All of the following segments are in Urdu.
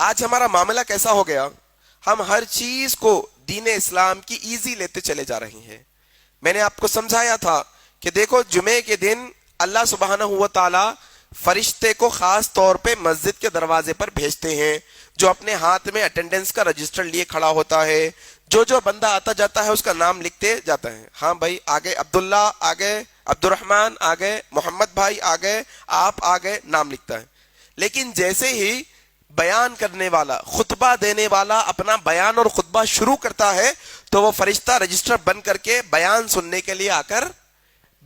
آج ہمارا معاملہ کیسا ہو گیا، ہم ہر چیز کو دین اسلام کی ایزی لیتے چلے جا رہے ہیں۔ میں نے آپ کو سمجھایا تھا کہ دیکھو جمعے کے دن اللہ سبحانہ و تعالی فرشتے کو خاص طور پہ مسجد کے دروازے پر بھیجتے ہیں، جو اپنے ہاتھ میں اٹینڈنس کا رجسٹر لیے کھڑا ہوتا ہے، جو بندہ آتا جاتا ہے اس کا نام لکھتے جاتا ہے۔ ہاں بھائی آگے عبداللہ، آگے عبد الرحمن، آگے محمد بھائی، آگے آپ، آگے نام لکھتا ہے۔ لیکن جیسے ہی بیان کرنے والا، خطبہ دینے والا اپنا بیان اور خطبہ شروع کرتا ہے تو وہ فرشتہ رجسٹر بند کر کے بیان سننے کے لیے آ کر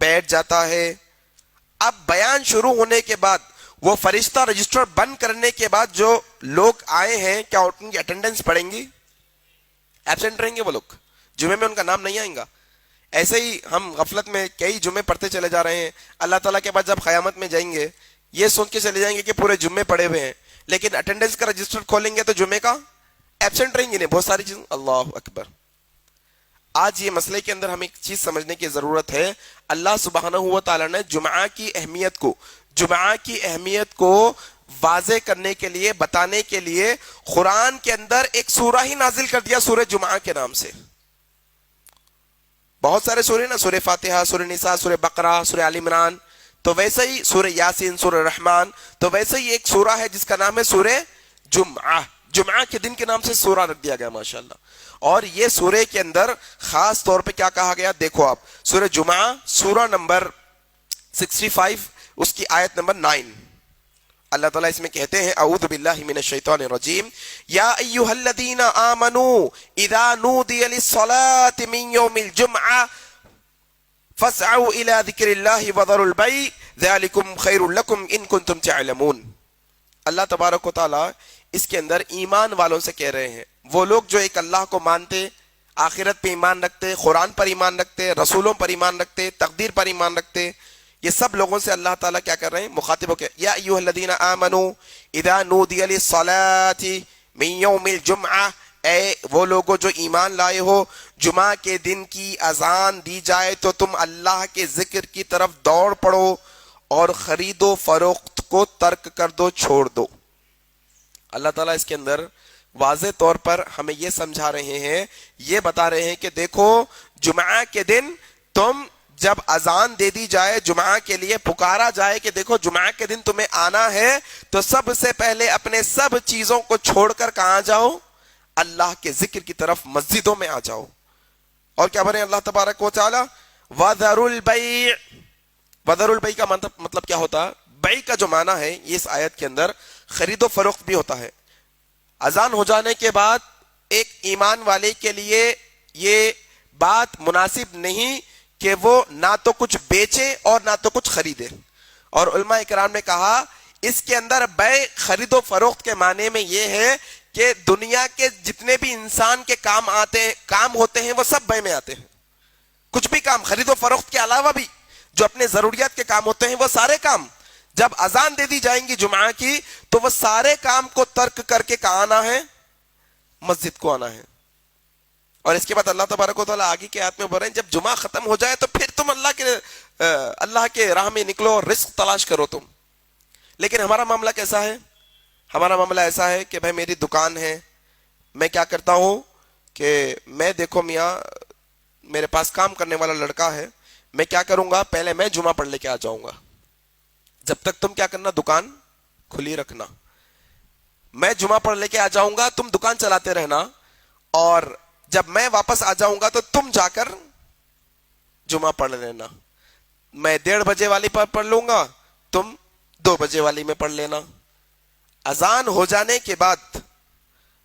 بیٹھ جاتا ہے۔ اب بیان شروع ہونے کے بعد وہ فرشتہ رجسٹر بند کرنے کے بعد جو لوگ آئے ہیں، کیا ان کی اٹینڈنس پڑیں گی؟ ایبسینٹ رہیں گے وہ لوگ، جمعے میں ان کا نام نہیں آئے گا۔ ایسے ہی ہم غفلت میں کئی جمعے پڑھتے چلے جا رہے ہیں، اللہ تعالیٰ کے بعد جب قیامت میں جائیں گے یہ سوچ کے چلے جائیں گے کہ پورے جمعے پڑے ہوئے ہیں، لیکن اٹینڈنس کا رجسٹر کھولیں گے تو جمعے کا ایبسینٹ رہیں گے نہیں، بہت ساری چیز۔ اللہ اکبر۔ آج یہ مسئلے کے اندر ہمیں ایک چیز سمجھنے کی ضرورت ہے، اللہ سبحانہ و تعالیٰ نے جمعہ کی اہمیت کو واضح کرنے کے لیے، بتانے کے لیے قرآن کے اندر ایک سورہ ہی نازل کر دیا سورہ جمعہ کے نام سے۔ بہت سارے سورے نا، سورہ فاتحہ، سورہ نساء، سورہ بقرہ، سورہ آل عمران، تو ویسے ہی سورہ یاسین، سورہ رحمان، تو ویسے ہی ایک سورہ ہے جس کا نام ہے سورہ جمعہ۔ جمعہ کے دن کے نام سے سورہ رکھ دیا گیا، ماشاءاللہ۔ اور یہ سورہ کے اندر خاص طور پہ کیا کہا گیا، دیکھو آپ سورہ جمعہ، سورہ نمبر 65، اس کی آیت نمبر 9، اللہ تعالیٰ اس میں کہتے ہیں اعوذ باللہ من الشیطان الرجیم، یا ایہا الذین آمنوا اذا نودی للصلاة من یوم الجمعہ فاسعوا الى ذکر اللہ وذروا البیع ذالکم خیر لکم ان کنتم تعلمون۔ اللہ تبارک و تعالیٰ اس کے اندر ایمان والوں سے کہہ رہے ہیں، وہ لوگ جو ایک اللہ کو مانتے، آخرت پہ ایمان رکھتے، قرآن پر ایمان رکھتے، رسولوں پر ایمان رکھتے، تقدیر پر ایمان رکھتے، یہ سب لوگوں سے اللہ تعالیٰ کیا کر رہے ہیں، مخاطب ہو کے، یا ایھا الذین آمنوا اذا نودی للصلاة من یوم الجمعہ، اے وہ لوگوں جو ایمان لائے ہو، جمعہ کے دن کی اذان دی جائے تو تم اللہ کے ذکر کی طرف دوڑ پڑو اور خرید و فروخت کو ترک کر دو، چھوڑ دو۔ اللہ تعالیٰ اس کے اندر واضح طور پر ہمیں یہ سمجھا رہے ہیں، یہ بتا رہے ہیں کہ دیکھو جمعہ کے دن تم جب اذان دے دی جائے، جمعہ کے لیے پکارا جائے کہ دیکھو جمعہ کے دن تمہیں آنا ہے، تو سب سے پہلے اپنے سب چیزوں کو چھوڑ کر کہاں جاؤ، اللہ کے ذکر کی طرف مسجدوں میں آ جاؤ۔ اور کیا بنے اللہ تبارک و تعالی، وَذَرُوا الْبَيْعَ۔ وَذَرُوا الْبَيْعَ کا مطلب کیا ہوتا ہے؟ بیع کا جو معنی ہے یہ اس آیت کے اندر خرید و فروخت بھی ہوتا ہے۔ اذان ہو جانے کے بعد ایک ایمان والے کے لیے یہ بات مناسب نہیں کہ وہ نہ تو کچھ بیچے اور نہ تو کچھ خریدے۔ اور علماء اکرام نے کہا اس کے اندر بیع خرید و فروخت کے معنی میں یہ ہے کہ دنیا کے جتنے بھی انسان کے کام ہوتے ہیں وہ سب بیع میں آتے ہیں۔ کچھ بھی کام خرید و فروخت کے علاوہ بھی جو اپنے ضروریات کے کام ہوتے ہیں وہ سارے کام جب اذان دے دی جائیں گی جمعہ کی تو وہ سارے کام کو ترک کر کے کہاں آنا ہے، مسجد کو آنا ہے۔ اور اس کے بعد اللہ تبارک و تعالیٰ آگے کے آیت میں بول رہے ہیں جب جمعہ ختم ہو جائے تو پھر تم اللہ کے راہ میں نکلو اور رزق تلاش کرو تم۔ لیکن ہمارا معاملہ کیسا ہے؟ ہمارا معاملہ ایسا ہے کہ بھائی میری دکان ہے، میں کیا کرتا ہوں کہ میں دیکھو میاں میرے پاس کام کرنے والا لڑکا ہے، میں کیا کروں گا، پہلے میں جمعہ پڑھ لے کے آ جاؤں گا، جب تک تم کیا کرنا، دکان کھلی رکھنا، میں جمعہ پڑھ لے کے آ جاؤں گا، تم دکان چلاتے رہنا، اور جب میں واپس آ جاؤں گا تو تم جا کر جمعہ پڑھ لینا، میں 1:30 بجے والی پر پڑھ لوں گا، تم 2 بجے والی میں پڑھ لینا۔ اذان ہو جانے کے بعد،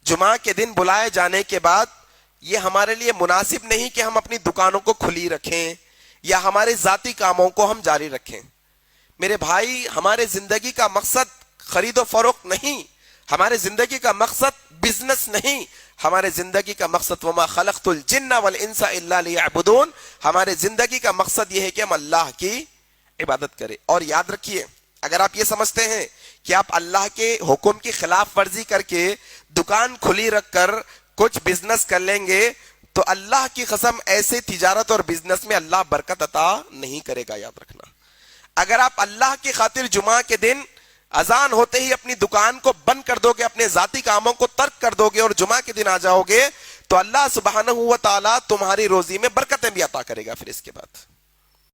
جمعہ کے دن بلائے جانے کے بعد، یہ ہمارے لیے مناسب نہیں کہ ہم اپنی دکانوں کو کھلی رکھیں یا ہمارے ذاتی کاموں کو ہم جاری رکھیں۔ میرے بھائی ہمارے زندگی کا مقصد خرید و فروخت نہیں، ہمارے زندگی کا مقصد بزنس نہیں، ہمارے زندگی کا مقصد وما خلقت الجن والانس الا لیعبدون، ہمارے زندگی کا مقصد یہ ہے کہ ہم اللہ کی عبادت کریں۔ اور یاد رکھیے اگر آپ یہ سمجھتے ہیں کہ آپ اللہ کے حکم کی خلاف ورزی کر کے دکان کھلی رکھ کر کچھ بزنس کر لیں گے تو اللہ کی قسم ایسے تجارت اور بزنس میں اللہ برکت عطا نہیں کرے گا، یاد رکھنا۔ اگر آپ اللہ کی خاطر جمعہ کے دن اذان ہوتے ہی اپنی دکان کو بند کر دو گے، اپنے ذاتی کاموں کو ترک کر دو گے اور جمعہ کے دن آ جاؤ گے تو اللہ سبحانہ و تعالیٰ تمہاری روزی میں برکتیں بھی عطا کرے گا پھر اس کے بعد.